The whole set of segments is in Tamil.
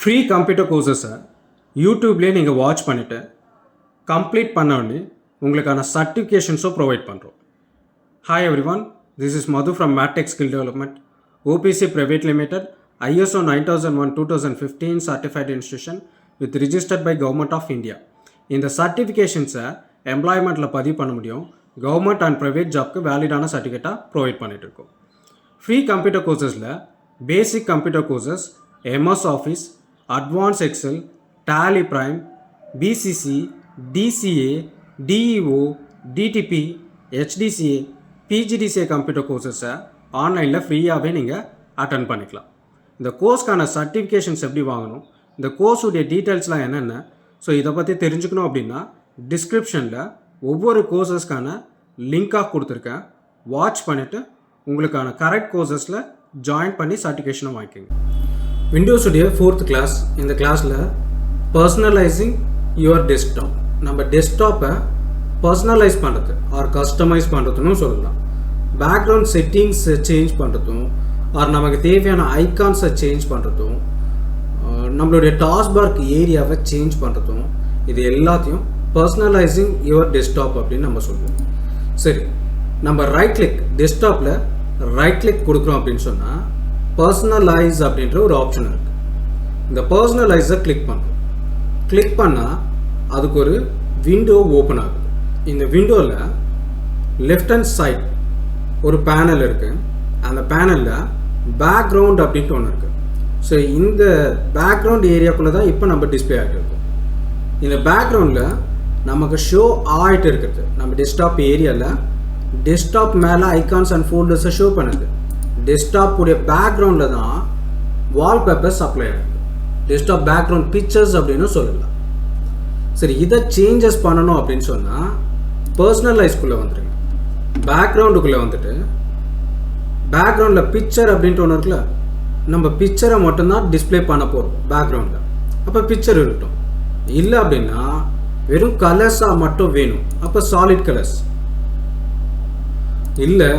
ஃப்ரீ கம்ப்யூட்டர் கோர்சஸை யூடியூப்லேயே நீங்கள் வாட்ச் பண்ணிவிட்டு கம்ப்ளீட் பண்ண உடனே உங்களுக்கான சர்டிஃபிகேஷன்ஸும் ப்ரொவைட் பண்ணுறோம். Hi everyone, this is Madhu from மேட்டெக் skill development, OPC private limited, ISO 9001-2015 certified institution with registered by Government of India. இந்த சர்டிஃபிகேஷன்ஸை எம்ப்ளாய்மெண்ட்டில் பதிவு பண்ண முடியும். கவர்மெண்ட் அண்ட் ப்ரைவேட் ஜாப்க்கு வேலிடான சர்டிஃபிகேட்டாக ப்ரொவைட் பண்ணிகிட்டு இருக்கோம். ஃப்ரீ கம்ப்யூட்டர் கோர்சஸில் basic computer courses, MS office, advance Excel, Tally Prime, BCC, DCA, DEO, DTP, HDCA, PGDCA computer கோர்சஸை ஆன்லைனில் ஃப்ரீயாகவே நீங்கள் அட்டன் பண்ணிக்கலாம். இந்த கோர்ஸ்க்கான சர்டிஃபிகேஷன்ஸ் எப்படி வாங்கணும், இந்த கோர்ஸுடைய டீட்டெயில்ஸ்லாம் என்னென்ன, ஸோ இதை பற்றி தெரிஞ்சுக்கணும் அப்படின்னா டிஸ்கிரிப்ஷனில் ஒவ்வொரு கோர்சஸ்க்கான லிங்காக கொடுத்துருக்கேன். வாட்ச் பண்ணிவிட்டு உங்களுக்கான கரெக்ட் கோர்சஸில் ஜாயின் பண்ணி சர்டிஃபிகேஷனை வாங்கிக்கோங்க. விண்டோஸுடைய 4th கிளாஸ். இந்த கிளாஸில் பர்சனலைசிங் யுவர் டெஸ்க்டாப், நம்ம டெஸ்க்டாப்பை பர்சனலைஸ் பண்ணுறது ஆர் கஸ்டமைஸ் பண்ணுறதுன்னு சொல்லலாம். பேக்ரவுண்ட் செட்டிங்ஸை சேஞ்ச் பண்ணுறதும் ஆர் நமக்கு தேவையான ஐகான்ஸை சேஞ்ச் பண்ணுறதும், நம்மளுடைய டாஸ்பார்க் ஏரியாவை சேஞ்ச் பண்ணுறதும், இது எல்லாத்தையும் பர்சனலைசிங் யுவர் டெஸ்க்டாப் அப்படின்னு நம்ம சொல்லுவோம். சரி, நம்ம ரைட் கிளிக், டெஸ்க்டாப்பில் ரைட் கிளிக் கொடுக்குறோம் அப்படின்னு சொன்னால் பர்சனலைஸ் அப்படின்ற ஒரு ஆப்ஷன் இருக்குது. இந்த பர்சனலைஸை கிளிக் பண்ணுறோம். கிளிக் பண்ணால் அதுக்கு ஒரு விண்டோ ஓப்பன் ஆகுது. இந்த விண்டோவில் லெஃப்ட் ஹேண்ட் சைட் ஒரு பேனல் இருக்குது. அந்த பேனலில் பேக்ரவுண்ட் அப்படின்ட்டு ஒன்று இருக்குது. ஸோ இந்த பேக்ரவுண்ட் ஏரியாக்குள்ளே தான் இப்போ நம்ம டிஸ்பிளே ஆகிட்டு இருக்கோம். இந்த பேக்ரவுண்டில் நமக்கு ஷோ ஆகிட்டு இருக்கிறது நம்ம டெஸ்க்டாப் ஏரியாவில். டெஸ்க்டாப் மேலே ஐகான்ஸ் அண்ட் ஃபோல்டர்ஸை ஷோ பண்ணுது. டெஸ்க்டாப் உடைய பேக்ரவுண்டில் தான் வால்பேப்பர்ஸ் அப்ளை ஆகிருக்கு. டெஸ்க்டாப் பேக்ரவுண்ட் பிக்சர்ஸ் அப்படின்னு சொல்லலாம். சரி, இதை சேஞ்சஸ் பண்ணணும் அப்படின்னு சொன்னால் பர்சனலைஸ்குள்ளே வந்துடுங்க. பேக்ரவுண்டுக்குள்ளே வந்துட்டு பேக்ரவுண்டில் பிக்சர் அப்படின்ட்டு ஒன்று இருக்குல்ல, நம்ம பிக்சரை மட்டும்தான் டிஸ்பிளே பண்ண போகிறோம் பேக்ரவுண்டில். அப்போ பிக்சர் இருக்கட்டும். இல்லை அப்படின்னா வெறும் கலர்ஸாக மட்டும் வேணும், அப்போ சாலிட் கலர்ஸ். இல்லை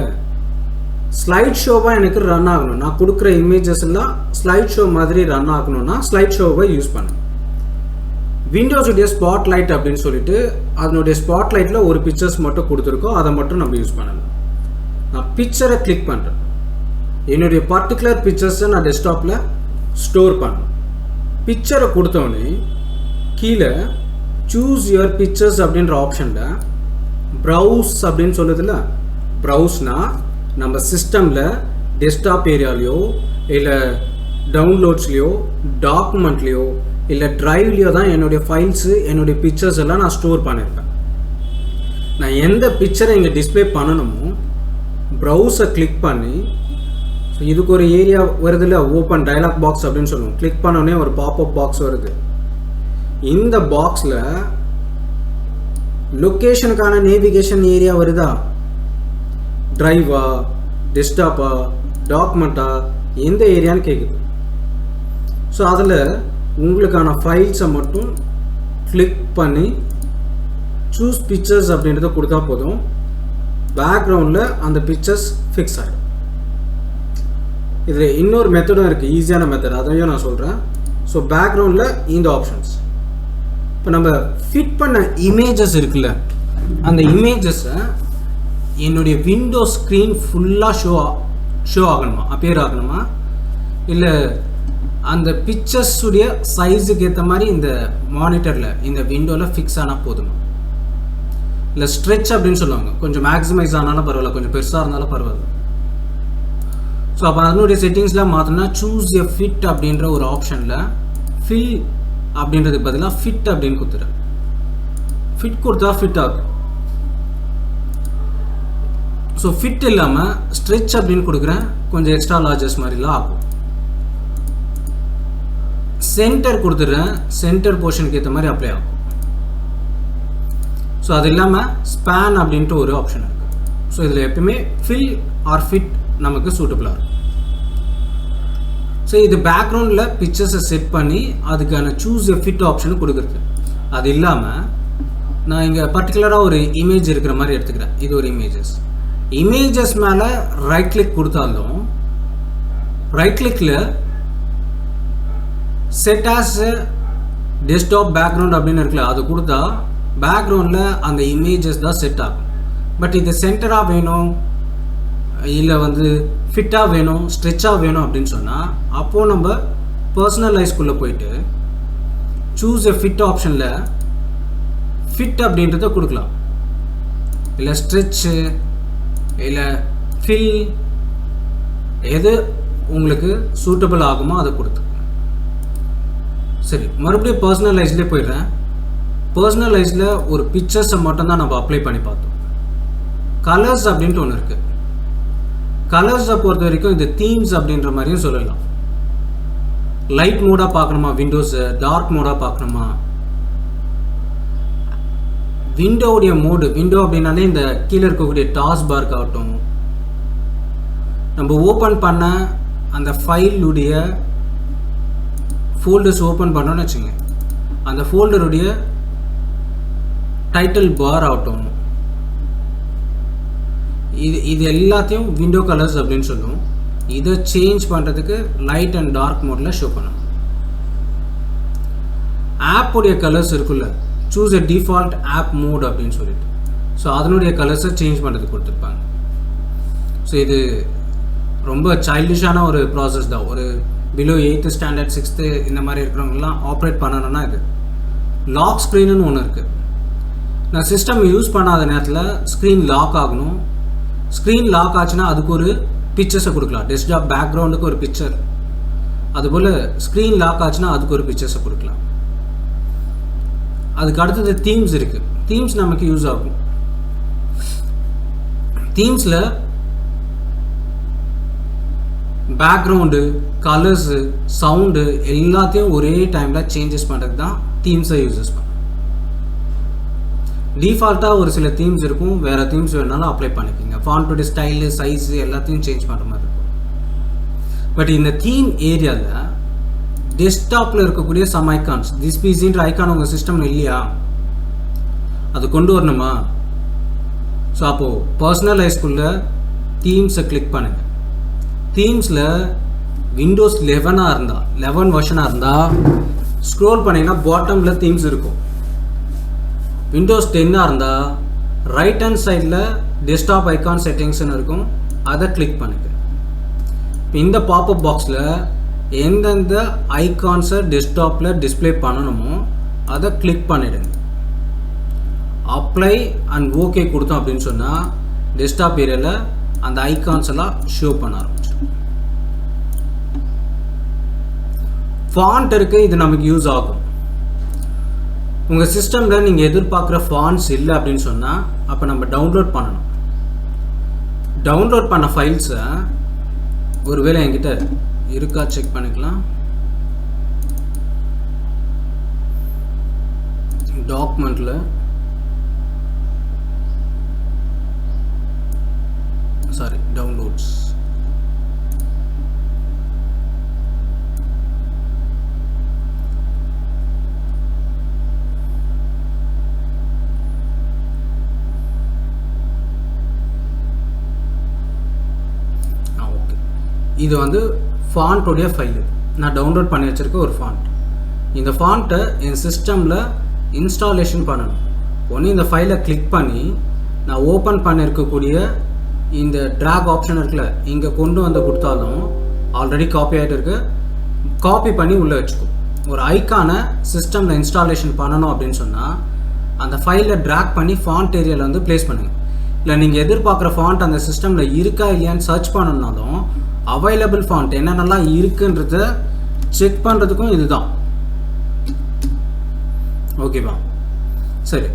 ஸ்லைட் ஷோவாக எனக்கு ரன் ஆகணும், நான் கொடுக்குற இமேஜஸ் எல்லாம் ஸ்லைட் ஷோ மாதிரி ரன் ஆகணும்னா ஸ்லைட் ஷோவை யூஸ் பண்ணணும். விண்டோஸுடைய ஸ்பாட்லைட் அப்படின்னு சொல்லிட்டு அதனுடைய ஸ்பாட்லைட்டில் ஒரு பிக்சர்ஸ் மட்டும் கொடுத்துருக்கோம், அதை மட்டும் நம்ம யூஸ் பண்ணலாம். நான் பிக்சரை கிளிக் பண்ணுறேன். என்னுடைய பர்டிகுலர் பிக்சர்ஸை நான் டெஸ்க்டாப்பில் ஸ்டோர் பண்ணணும். பிக்சரை கொடுத்தோடனே கீழே சூஸ் யுவர் பிக்சர்ஸ் அப்படின்ற ஆப்ஷனில் ப்ரௌஸ் அப்படின்னு சொல்லுதில்ல, ப்ரௌஸ்னால் நம்ம சிஸ்டமில் டெஸ்க்டாப் ஏரியாலேயோ இல்லை டவுன்லோட்ஸ்லேயோ டாக்குமெண்ட்லேயோ இல்லை ட்ரைவ்லேயோ தான் என்னுடைய ஃபைல்ஸு என்னுடைய பிக்சர்ஸ் எல்லாம் நான் ஸ்டோர் பண்ணியிருப்பேன். நான் எந்த பிக்சரை இங்கே டிஸ்பிளே பண்ணணுமோ ப்ரௌஸை கிளிக் பண்ணி, ஸோ இதுக்கு ஒரு ஏரியா வருதுல்ல, ஓப்பன் டயலாக் பாக்ஸ் அப்படின்னு சொல்லுவோம். கிளிக் பண்ணோடனே ஒரு பாப்அப் பாக்ஸ் வருது. இந்த பாக்ஸில் லொக்கேஷனுக்கான நேவிகேஷன் ஏரியா வருதா, ட்ரைவா, டெஸ்க்டாப்பா, டாக்குமெண்ட்டா, எந்த ஏரியான்னு கேட்குது. ஸோ அதில் உங்களுக்கான ஃபைல்ஸை மட்டும் கிளிக் பண்ணி சூஸ் பிக்சர்ஸ் அப்படின்றத கொடுத்தா போதும். பேக்ரவுண்டில் அந்த பிக்சர்ஸ் ஃபிக்ஸ் ஆகிடும். இதில் இன்னொரு மெத்தடும் இருக்குது, ஈஸியான மெத்தட், அதையும் நான் சொல்கிறேன். ஸோ பேக்ரவுண்டில் இந்த ஆப்ஷன்ஸ். இப்போ நம்ம ஃபிட் பண்ண இமேஜஸ் இருக்குல்ல, அந்த இமேஜஸை என்னுடைய விண்டோ ஸ்க்ரீன் ஃபுல்லாக ஷோ ஆகணுமா, அப்பியர் ஆகணுமா, இல்லை அந்த பிக்சர்ஸுடைய சைஸுக்கு ஏற்ற மாதிரி இந்த மானிட்டரில் இந்த விண்டோவில் ஃபிக்ஸ் ஆனால் போதுமா, இல்லை ஸ்ட்ரெச் அப்படின்னு சொல்லுவாங்க, கொஞ்சம் மேக்ஸிமைஸ் ஆனாலும் பரவாயில்ல, கொஞ்சம் பெருசாக இருந்தாலும் பரவாயில்ல. ஸோ அப்போ அதனுடைய செட்டிங்ஸ்லாம் மாற்றினா சூஸ் எ ஃபிட் அப்படின்ற ஒரு ஆப்ஷனில் ஃபில் அப்படின்றதுக்கு பதிலாக ஃபிட் அப்படின்னு கொடுத்துறேன். ஃபிட் கொடுத்தா ஃபிட் ஆகும். ஸோ ஃபிட் இல்லாமல் ஸ்ட்ரெச் அப்படின்னு கொடுக்குறேன், கொஞ்சம் எக்ஸ்ட்ரா லார்ஜஸ் மாதிரிலாம் ஆகும். சென்டர் கொடுத்துட்றேன், சென்டர் போர்ஷனுக்கு ஏற்ற மாதிரி அப்ளை ஆகும். ஸோ அது இல்லாமல் ஸ்பேன் அப்படின்ட்டு ஒரு ஆப்ஷன் இருக்குது. ஸோ இதில் எப்பவுமே ஃபில் ஆர் ஃபிட் நமக்கு சூட்டபுளாக இருக்கும். ஸோ இது பேக்ரவுண்டில் பிக்சர்ஸை செட் பண்ணி அதுக்கான சூஸ் எ ஃபிட் ஆப்ஷனு கொடுக்குறது. அது இல்லாமல் நான் இங்கே பர்டிகுலராக ஒரு இமேஜ் இருக்கிற மாதிரி எடுத்துக்கிறேன். இது ஒரு இமேஜஸ் மேலே ரைட் கிளிக் கொடுத்தாலும் ரைட் கிளிக்கில் செட் ஆஸ் டெஸ்க்டாப் பேக்ரவுண்ட் அப்படின்னு இருக்குல்ல, அது கொடுத்தா பேக்ரவுண்டில் அந்த இமேஜஸ் தான் செட் ஆகும். பட் இது சென்டராக வேணும் இல்லை ஃபிட்டாக வேணும், ஸ்ட்ரெச்சாக வேணும் அப்படின்னு சொன்னால் அப்போது நம்ம பர்சனலைஸ்குள்ளே போயிட்டு சூஸ் எ ஃபிட் ஆப்ஷனில் ஃபிட் அப்படின்றத கொடுக்கலாம். இல்லை ஸ்ட்ரெச்சு இல்லை ஃபில், எது உங்களுக்கு சூட்டபிள் ஆகுமோ அதை கொடுத்து. சரி, மறுபடியும் பர்சனலைஸ்லேயே போயிடுறேன். பர்சனலைஸில் ஒரு பிக்சர்ஸை மட்டும்தான் நம்ம அப்ளை பண்ணி பார்த்தோம். கலர்ஸ் அப்படின்ட்டு ஒன்று இருக்குது. கலர்ஸை பொறுத்த வரைக்கும் இது தீம்ஸ் அப்படின்ற மாதிரியும் சொல்லலாம். லைட் மோடாக பார்க்கணுமா விண்டோஸை, டார்க் மோடாக பார்க்கணுமா. விண்டோவுடைய மோடு, விண்டோ அப்படின்னாலே இந்த கீழே இருக்கக்கூடிய டாஸ் பார்க் ஆகட்டும், நம்ம ஓப்பன் பண்ண அந்த ஃபைலுடைய ஃபோல்டர்ஸ் ஓப்பன் பண்ணோன்னு வச்சுங்க, அந்த ஃபோல்டருடைய டைட்டில் பார் ஆகட்டும், இது எல்லாத்தையும் விண்டோ கலர்ஸ் அப்படின்னு சொல்லுவோம். இதை சேஞ்ச் பண்ணுறதுக்கு லைட் அண்ட் டார்க் மோடில் ஷோ பண்ணணும். ஆப்புடைய கலர்ஸ் இருக்குல்ல, choose a default app mode அப்படின்னு சொல்லிட்டு, ஸோ அதனுடைய கலர்ஸை சேஞ்ச் பண்ணுறதுக்கு கொடுத்துருப்பாங்க. ஸோ இது ரொம்ப சைல்டிஷான ஒரு ப்ராசஸ் தான். ஒரு பிலோ 8th ஸ்டாண்டர்ட் 6th இந்த மாதிரி இருக்கிறவங்கலாம் ஆப்ரேட் பண்ணணும்னா இது லாக் ஸ்க்ரீனுன்னு ஒன்று இருக்குது. நான் சிஸ்டம் யூஸ் பண்ணாத நேரத்தில் ஸ்க்ரீன் லாக் ஆகணும். ஸ்க்ரீன் லாக் ஆச்சுன்னா அதுக்கு ஒரு பிக்சர்ஸை கொடுக்கலாம். டெஸ்க்டாப் பேக்ரவுண்டுக்கு ஒரு பிக்சர், அதுபோல் ஸ்க்ரீன் லாக் ஆச்சுன்னா அதுக்கு ஒரு பிக்சர்ஸை கொடுக்கலாம். அதுக்கு அடுத்தது தீம்ஸ் இருக்குது. தீம்ஸ் நமக்கு யூஸ் ஆகும். தீம்ஸில் பேக்ரவுண்டு, கலர்ஸு, சவுண்டு எல்லாத்தையும் ஒரே டைமில் சேஞ்சஸ் பண்ணுறது தான் தீம்ஸை யூஸஸ் பண்ணும். டிஃபால்ட்டாக ஒரு சில தீம்ஸ் இருக்கும், வேறு தீம்ஸ் வேணாலும் அப்ளை பண்ணிக்கோங்க. ஃபாண்ட்டோட ஸ்டைலு, சைஸு எல்லாத்தையும் சேஞ்ச் பண்ணுற மாதிரி இருக்கும். பட் இந்த தீம் ஏரியாவில் டெஸ்க்டாப்பில் இருக்கக்கூடிய சம் ஐக்கான்ஸ், திஸ் பிசின்ற ஐக்கான் உங்கள் சிஸ்டமில் இல்லையா, அது கொண்டு வரணுமா? ஸோ அப்போது பர்சனலைஸ்குள்ளே தீம்ஸை கிளிக் பண்ணுங்கள். தீம்ஸில் விண்டோஸ் 11 இருந்தால், 11 வெர்ஷனாக இருந்தால் ஸ்க்ரோல் பண்ணிங்கன்னா பாட்டமில் தீம்ஸ் இருக்கும். விண்டோஸ் 10 இருந்தால் ரைட் ஹேண்ட் சைடில் டெஸ்க்டாப் ஐக்கான் செட்டிங்ஸ்னு இருக்கும், அதை கிளிக் பண்ணுங்க. இந்த பாப்அப் பாக்ஸில் எந்தெந்த ஐகான்ஸை டெஸ்க்டாப்பில் டிஸ்பிளே பண்ணணுமோ அதை கிளிக் பண்ணிடுங்க. அப்ளை அண்ட் ஓகே கொடுத்தோம் அப்படின்னு சொன்னால் டெஸ்க்டாப் ஏரியாவில் அந்த ஐகான்ஸ் எல்லாம் ஷோ பண்ண ஆரம்பிச்சிடும். ஃபாண்ட் இருக்குது, இது நமக்கு யூஸ் ஆகும். உங்கள் சிஸ்டமில் நீங்கள் எதிர்பார்க்குற ஃபாண்ட்ஸ் இல்லை அப்படின்னு சொன்னால் அப்போ நம்ம டவுன்லோட் பண்ணணும். டவுன்லோட் பண்ண ஃபைல்ஸை ஒருவேளை என்கிட்ட இருக்கா செக் பண்ணிக்கலாம். டாக்குமெண்ட்டில் டவுன்லோட்ஸ், இது ஃபாண்ட்டோடைய ஃபைலு நான் டவுன்லோட் பண்ணி வச்சுருக்க ஒரு ஃபாண்ட். இந்த ஃபாண்ட்டை என் சிஸ்டமில் இன்ஸ்டாலேஷன் பண்ணணும். ஒன்று இந்த ஃபைலை கிளிக் பண்ணி நான் ஓப்பன் பண்ணியிருக்கக்கூடிய இந்த ட்ராக் ஆப்ஷன் இருக்குல்ல, இங்கே கொண்டு கொடுத்தாலும் ஆல்ரெடி காப்பி ஆகிட்டு இருக்கு, காப்பி பண்ணி உள்ளே வச்சுக்கும். ஒரு ஐக்கானை சிஸ்டமில் இன்ஸ்டாலேஷன் பண்ணணும் அப்படின்னு சொன்னால் அந்த ஃபைலை ட்ராக் பண்ணி ஃபாண்ட் ஏரியாவில் ப்ளேஸ் பண்ணுங்கள். இல்லை நீங்கள் எதிர்பார்க்குற ஃபாண்ட் அந்த சிஸ்டமில் இருக்கா இல்லையான்னு சர்ச் பண்ணணுன்னாலும் அவைலபிள் ஃபாண்ட் என்னென்னலாம் இருக்குன்றத செக் பண்ணுறதுக்கும் இதுதான். ஓகேவா? சரி,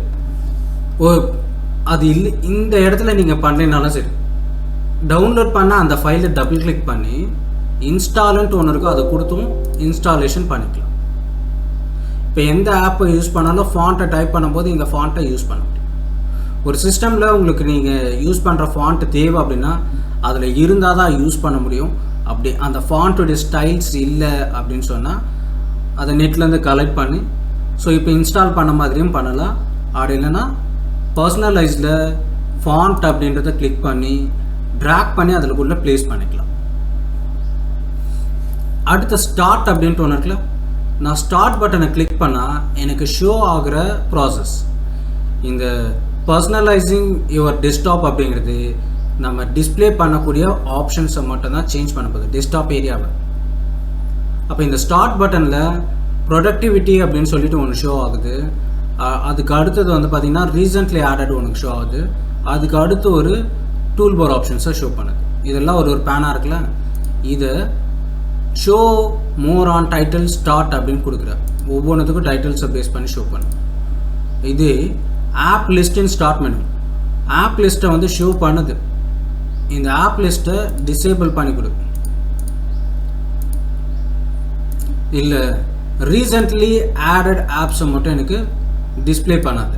அது இல்லை இந்த இடத்துல நீங்கள் பண்ணலைனாலும் சரி, டவுன்லோட் பண்ண அந்த ஃபைலை டபுள் கிளிக் பண்ணி இன்ஸ்டால்ன்ட்டு ஒன்று இருக்கும், அதை கொடுத்தும் இன்ஸ்டாலேஷன் பண்ணிக்கலாம். இப்போ எந்த ஆப்பை யூஸ் பண்ணாலும் ஃபாண்ட்டை டைப் பண்ணும்போது இந்த ஃபாண்ட்டை யூஸ் பண்ண முடியும். ஒரு சிஸ்டமில் உங்களுக்கு நீங்கள் யூஸ் பண்ணுற ஃபாண்ட் தேவை அப்படின்னா அதில் இருந்தால் தான் யூஸ் பண்ண முடியும். அப்படி அந்த ஃபாண்ட்டோடைய ஸ்டைல்ஸ் இல்லை அப்படின்னு சொன்னால் அதை நெட்லேருந்து கலெக்ட் பண்ணி ஸோ இப்போ இன்ஸ்டால் பண்ண மாதிரியும் பண்ணலாம். அப்படி இல்லைன்னா பர்சனலைஸில் ஃபாண்ட் அப்படின்றத கிளிக் பண்ணி ட்ராக் பண்ணி அதுக்குள்ளே ப்ளேஸ் பண்ணிக்கலாம். அடுத்த ஸ்டார்ட் அப்படின்ட்டு ஒன்று இருக்குல்ல, நான் ஸ்டார்ட் பட்டனை கிளிக் பண்ணால் எனக்கு ஷோ ஆகிற ப்ராசஸ். இந்த பர்சனலைசிங் யுவர் டெஸ்க்டாப் அப்படிங்கிறது நம்ம டிஸ்பிளே பண்ணக்கூடிய ஆப்ஷன்ஸை மட்டும் தான் சேஞ்ச் பண்ண போகுது டெஸ்க்டாப் ஏரியாவை. அப்போ இந்த ஸ்டார்ட் பட்டனில் ப்ரொடக்டிவிட்டி அப்படின்னு சொல்லிட்டு ஒன்று ஷோ ஆகுது. அதுக்கு அடுத்தது வந்து பார்த்திங்கன்னா ரீசெண்ட்லி ஆடட் ஒன்று ஷோ ஆகுது. அதுக்கு அடுத்து ஒரு டூல் பார் ஆப்ஷன்ஸை ஷோ பண்ணுது. இதெல்லாம் ஒரு பேனாக இருக்குல்ல, இதை show more on title start அப்படின்னு கொடுக்குற ஒவ்வொன்றுத்துக்கும் டைட்டில்ஸை பேஸ் பண்ணி ஷோ பண்ணும். இது ஆப் லிஸ்ட் இன் ஸ்டார்ட் மெனு. ஆப் லிஸ்ட்டை வந்து ஷோ பண்ணுது. இந்த ஆப் லிஸ்ட்டை டிசேபிள் பண்ணி கொடு. இல்லை ரீசெண்ட்லி ஆடட் ஆப்ஸை மட்டும் எனக்கு டிஸ்பிளே பண்ணாது.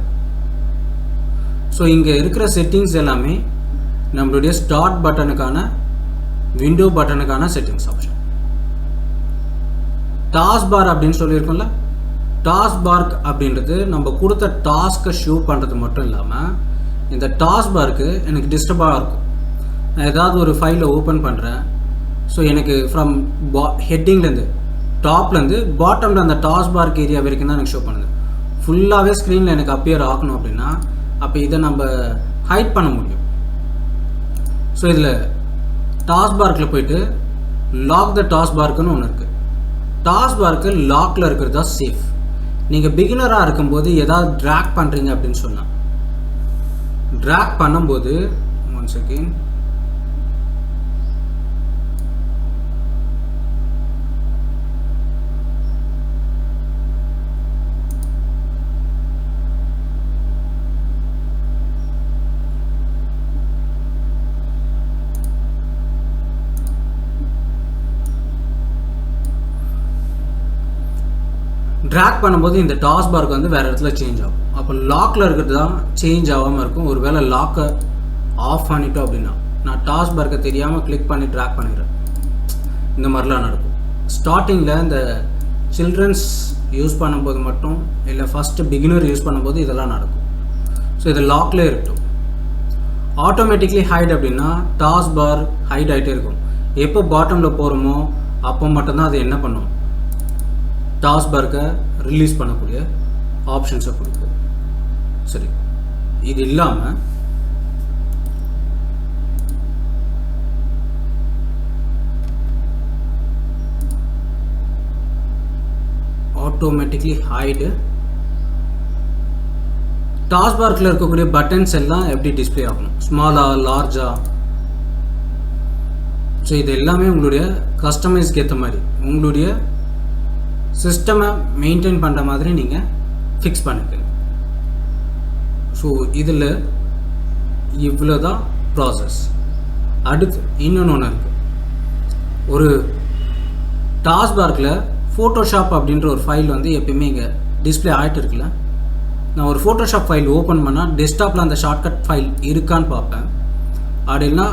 ஸோ இங்கே இருக்கிற செட்டிங்ஸ் எல்லாமே நம்மளுடைய ஸ்டார்ட் பட்டனுக்கான விண்டோ பட்டனுக்கான செட்டிங்ஸ் ஆப்ஷன். டாஸ்க் பார் அப்படின்னு சொல்லியிருக்கோம்ல, டாஸ்க் பார் அப்படின்றது நம்ம கொடுத்த டாஸ்க்கை ஷோ பண்ணுறது மட்டும் இல்லாமல் இந்த டாஸ்க் பாருக்கு எனக்கு டிஸ்டர்பாக இருக்கும். நான் ஏதாவது ஒரு ஃபைலை ஓப்பன் பண்ணுறேன். ஸோ எனக்கு ஃப்ரம் ஹெட்டிங்லேருந்து டாப்லேருந்து பாட்டமில் அந்த டாஸ்க் பார்க் ஏரியா வரைக்கும் தான் எனக்கு ஷோ பண்ணுது. ஃபுல்லாகவே ஸ்க்ரீனில் எனக்கு அப்பியர் ஆகணும் அப்படின்னா அப்போ இதை நம்ம ஹைட் பண்ண முடியும். ஸோ இதில் டாஸ்க் பார்க்கில் போயிட்டு லாக் த டாஸ்க் பார்க்குன்னு ஒன்று இருக்குது. டாஸ்க் பார்க்கு லாக்கில் இருக்கிறது தான் சேஃப். நீங்கள் பிகினராக இருக்கும்போது ஏதாவது ட்ராக் பண்ணுறீங்க அப்படின்னு சொன்னால் ட்ராக் பண்ணும்போது ஒன் செகண்ட் ட்ராக் பண்ணும்போது இந்த டாஸ்க் பார்க்கு வந்து வேறு இடத்துல சேஞ்ச் ஆகும். அப்போ லாக்கில் இருக்கிறது தான் சேஞ்ச் ஆகாமல் இருக்கும். ஒரு வேளை லாக்கை ஆஃப் பண்ணிட்டோம் அப்படின்னா நான் டாஸ்க் பார்க்கை தெரியாமல் கிளிக் பண்ணி ட்ராக் பண்ணிடுறேன். இந்த மாதிரிலாம் நடக்கும். ஸ்டார்டிங்கில் இந்த சில்ட்ரன்ஸ் யூஸ் பண்ணும்போது மட்டும் இல்லை ஃபஸ்ட்டு பிகினர் யூஸ் பண்ணும்போது இதெல்லாம் நடக்கும். ஸோ இது லாக்லேயே இருக்கட்டும். ஆட்டோமேட்டிக்லி ஹைட் அப்படின்னா டாஸ்க் பார் ஹைட் ஆகிட்டே இருக்கும். எப்போ பாட்டமில் போகிறோமோ அப்போ மட்டும்தான் அது என்ன பண்ணும், டாஸ்க் பார்க்கை ரிலீஸ் பண்ணக்கூடிய ஆப்ஷன்ஸை கொடுக்கும். சரி, இது இல்லாமல் ஆட்டோமேட்டிக்லி ஹைடு டாஸ்க் பார்க்கில் இருக்கக்கூடிய பட்டன்ஸ் எல்லாம் எப்படி டிஸ்பிளே ஆகணும், ஸ்மாலா லார்ஜா. ஸோ இது எல்லாமே உங்களுடைய கஸ்டமைஸ்க்கு ஏற்ற மாதிரி உங்களுடைய சிஸ்டமை மெயின்டைன் பண்ணுற மாதிரி நீங்கள் ஃபிக்ஸ் பண்ணிக்கணும். ஸோ இதில் இவ்வளோ தான் ப்ராசஸ். அடுத்து இன்னொன்று இருக்குது. ஒரு டாஸ்க் பார்க்கில் ஃபோட்டோஷாப் அப்படின்ற ஒரு ஃபைல் வந்து எப்பயுமே இங்கே டிஸ்பிளே ஆகிட்டு இருக்குல்ல. நான் ஒரு ஃபோட்டோஷாப் ஃபைல் ஓப்பன் பண்ணால் டெஸ்க்டாப்பில் அந்த ஷார்ட்கட் ஃபைல் இருக்கான்னு பார்ப்பேன். அப்படின்னா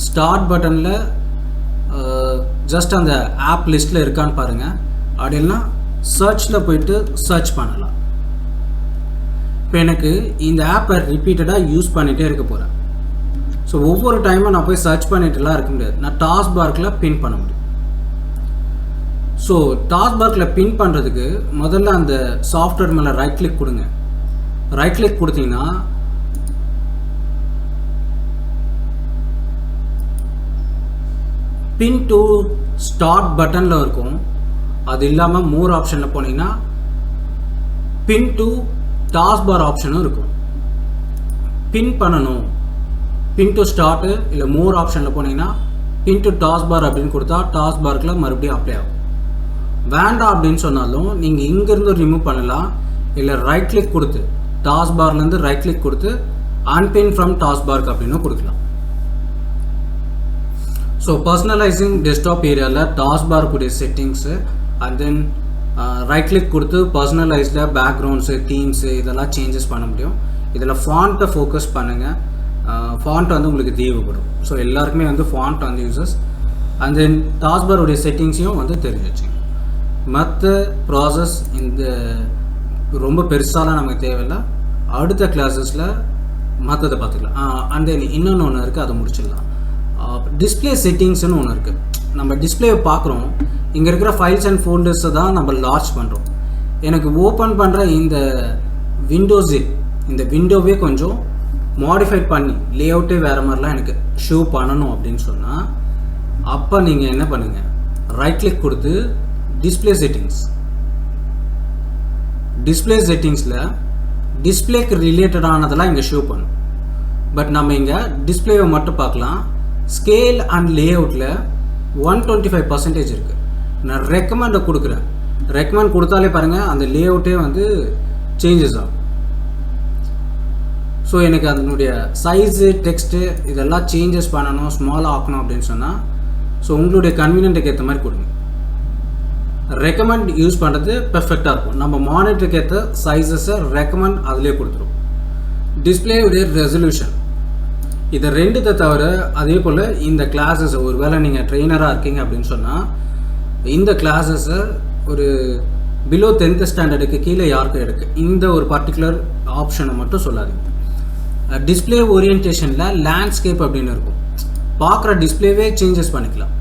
ஸ்டார்ட் பட்டனில் ஜஸ்ட் அந்த ஆப் லிஸ்ட்டில் இருக்கான்னு பாருங்கள். அப்படின்னா சர்ச்சில் போயிட்டு சர்ச் பண்ணலாம். இப்போ எனக்கு இந்த ஆப்பை ரிப்பீட்டடாக யூஸ் பண்ணிகிட்டே இருக்க போகிறேன். ஸோ ஒவ்வொரு டைமும் நான் போய் சர்ச் பண்ணிட்டுலாம் இருக்க முடியாது. நான் டாஸ்க் பார்க்கில் பின் பண்ண முடியும். ஸோ டாஸ்க் பார்க்கில் பின் பண்ணுறதுக்கு முதல்ல அந்த சாஃப்ட்வேர் மேலே ரைட் கிளிக் கொடுங்க. ரைட் கிளிக் கொடுத்தீங்கன்னா பின் டு ஸ்டார்ட் பட்டனில் இருக்கும். அது இல்லாமல் மோர் ஆப்ஷனில் போனீங்கன்னா பின் டு டாஸ்க் பார் ஆப்ஷனும் இருக்கும். பின் பண்ணணும், பின் டு ஸ்டார்ட்டு இல்லை மோர் ஆப்ஷனில் போனீங்கன்னா பின் டு டாஸ்க் பார் அப்படின்னு கொடுத்தா டாஸ்க் பார்க்கில் மறுபடியும் அப்ளை ஆகும். வேண்டாம் அப்படின்னு சொன்னாலும் நீங்கள் இங்கேருந்து ரிமூவ் பண்ணலாம். இல்லை ரைட் கிளிக் கொடுத்து டாஸ்க் பார்லேருந்து ரைட் கிளிக் கொடுத்து அன்பின் ஃப்ரம் டாஸ்க் பார்க் அப்படின்னு கொடுக்கலாம். ஸோ பர்சனலைசிங் டெஸ்க்டாப் ஏரியாவில் டாஸ்க் பார்க்குடைய settings and then right click கொடுத்து பர்சனலைஸில் பேக்ரவுண்ட்ஸு தீம்ஸு இதெல்லாம் சேஞ்சஸ் பண்ண முடியும். இதில் ஃபாண்ட்டை ஃபோக்கஸ் பண்ணுங்கள். ஃபாண்ட் வந்து உங்களுக்கு தேவைப்படும். ஸோ எல்லாருக்குமே வந்து ஃபாண்ட் வந்து யூசஸ் அண்ட் தென் டாஸ்க் பாருடைய செட்டிங்ஸையும் வந்து தெரிஞ்சு வச்சுங்க. மற்ற ப்ராசஸ் இந்த ரொம்ப பெருசாலாம் நமக்கு தேவையில்லை. அடுத்த கிளாஸஸில் மற்றதை பார்த்துக்கலாம். அண்ட் தென் இன்னொன்று ஒன்று இருக்குது, அதை முடிச்சிடலாம். டிஸ்பிளே செட்டிங்ஸ்னு ஒன்று இருக்குது. நம்ம டிஸ்பிளேவை பார்க்குறோம். இங்கே இருக்கிற ஃபைல்ஸ் அண்ட் ஃபோல்டர்ஸை தான் நம்ம லார்ஜ் பண்ணுறோம். எனக்கு ஓப்பன் பண்ணுற இந்த விண்டோவே கொஞ்சம் மாடிஃபைட் பண்ணி லேஅவுட்டே வேறு மாதிரிலாம் எனக்கு ஷோ பண்ணணும் அப்படின்னு சொன்னால் அப்போ நீங்கள் என்ன பண்ணுங்கள், ரைட் கிளிக் கொடுத்து டிஸ்பிளே செட்டிங்ஸில் டிஸ்பிளேக்கு ரிலேட்டடானதெல்லாம் இங்கே ஷோ பண்ணும். பட் நம்ம இங்கே டிஸ்பிளேவை மட்டும் பார்க்கலாம். ஸ்கேல் அண்ட் லேஅவுட்டில் 125% இருக்குது. நான் ரெக்கமெண்டை கொடுக்குறேன். ரெக்கமெண்ட் கொடுத்தாலே பாருங்கள் அந்த லேஅவுட்டே வந்து சேஞ்சஸ் ஆகும். ஸோ எனக்கு அதனுடைய சைஸு டெக்ஸ்ட்டு இதெல்லாம் சேஞ்சஸ் பண்ணணும், ஸ்மாலாக ஆக்கணும் அப்படின்னு சொன்னால் ஸோ உங்களுடைய கன்வீனியன்ட்டுக்கு ஏற்ற மாதிரி கொடுங்க. ரெக்கமெண்ட் யூஸ் பண்ணுறது பெர்ஃபெக்டாக இருக்கும். நம்ம மானிட்டருக்கு ஏற்ற சைஸஸை ரெக்கமெண்ட் அதிலே கொடுத்துரும். டிஸ்பிளேவுடைய ரெசல்யூஷன் இதை ரெண்டுத்தை தவிர அதே போல் இந்த கிளாஸஸை ஒரு வேளை நீங்கள் ட்ரெயினராக இருக்கீங்க அப்படின்னு சொன்னால் இந்த கிளாஸஸை ஒரு பிலோ 10th ஸ்டாண்டர்டுக்கு கீழே யாருக்கும் எடுக்கு இந்த ஒரு பர்டிகுலர் ஆப்ஷனை மட்டும் சொல்லாதீங்க. டிஸ்பிளே ஓரியன்டேஷனில் லேண்ட்ஸ்கேப் அப்படின்னு இருக்கும். பார்க்குற டிஸ்பிளேவே சேஞ்சஸ் பண்ணிக்கலாம்.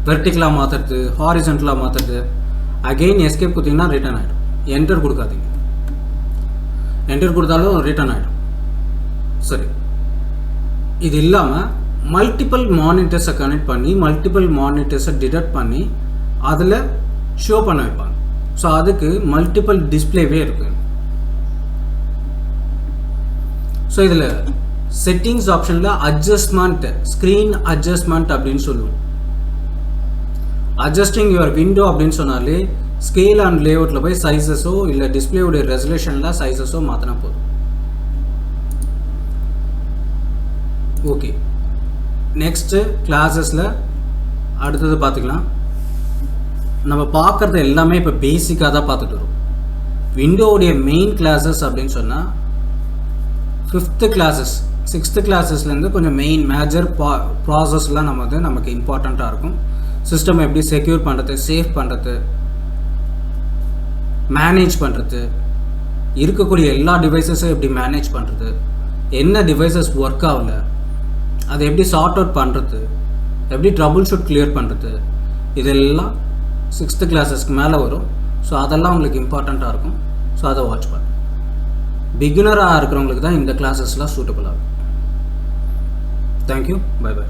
வெர்டிக்கலாக மாற்றுறது, ஹாரிசன்டலாக மாற்றுறது. அகெயின் எஸ்கேப் கொடுத்தீங்கன்னா ரிட்டர்ன் ஆகிடும். என்டர் கொடுக்காதீங்க. என்டர் கொடுத்தாலும் ரிட்டர்ன் ஆகிடும். சரி, இது இல்லாமல் மல்டிபிள் மானிட்டர்ஸை கனெக்ட் பண்ணி மல்டிபிள் மானிட்டர்ஸை டிடெக்ட் பண்ணி அதில் ஷோ பண்ண வைப்பாங்க. ஸோ அதுக்கு மல்டிபிள் டிஸ்பிளேவே இருக்குது. ஸோ இதில் செட்டிங்ஸ் ஆப்ஷனில் அட்ஜஸ்ட்மெண்ட், ஸ்க்ரீன் அட்ஜஸ்ட்மெண்ட் அப்படின்னு சொல்லுவோம். அட்ஜஸ்டிங் யுவர் விண்டோ அப்படின்னு சொன்னாலே ஸ்கேல் அண்ட் லேஅவுட்டில் போய் சைஸஸோ இல்லை டிஸ்பிளேவுடைய ரெசல்யூஷனில் சைஸஸோ மாற்றினா போதும். ஓகே, நெக்ஸ்ட்டு கிளாஸஸில் அடுத்தது பார்த்துக்கலாம். நம்ம பார்க்குறது எல்லாமே இப்போ பேசிக்காக தான் பார்த்துட்டு வரும். விண்டோவுடைய மெயின் கிளாஸஸ் அப்படின்னு சொன்னால் 5th கிளாஸஸ் 6th கிளாஸஸ்லேருந்து கொஞ்சம் மெயின் மேஜர் ப்ராசஸ்லாம் நமக்கு இம்பார்ட்டண்ட்டாக இருக்கும். சிஸ்டம் எப்படி செக்யூர் பண்ணுறது, சேவ் பண்ணுறது, மேனேஜ் பண்ணுறது, இருக்கக்கூடிய எல்லா டிவைசஸும் எப்படி மேனேஜ் பண்ணுறது, என்ன டிவைசஸ் ஒர்க் ஆகல அதை எப்படி சார்ட் அவுட் பண்ணுறது, எப்படி ட்ரபுள் ஷூட் கிளியர் பண்ணுறது, இதெல்லாம் 6th கிளாஸஸ்க்கு மேலே வரும். ஸோ அதெல்லாம் உங்களுக்கு இம்பார்ட்டண்ட்டாக இருக்கும். ஸோ அதை வாட்ச் பண்ணுங்க. பிகினராக இருக்கிறவங்களுக்கு தான் இந்த கிளாஸஸ்லாம் சூட்டபுள் ஆகும். Thank you, bye by.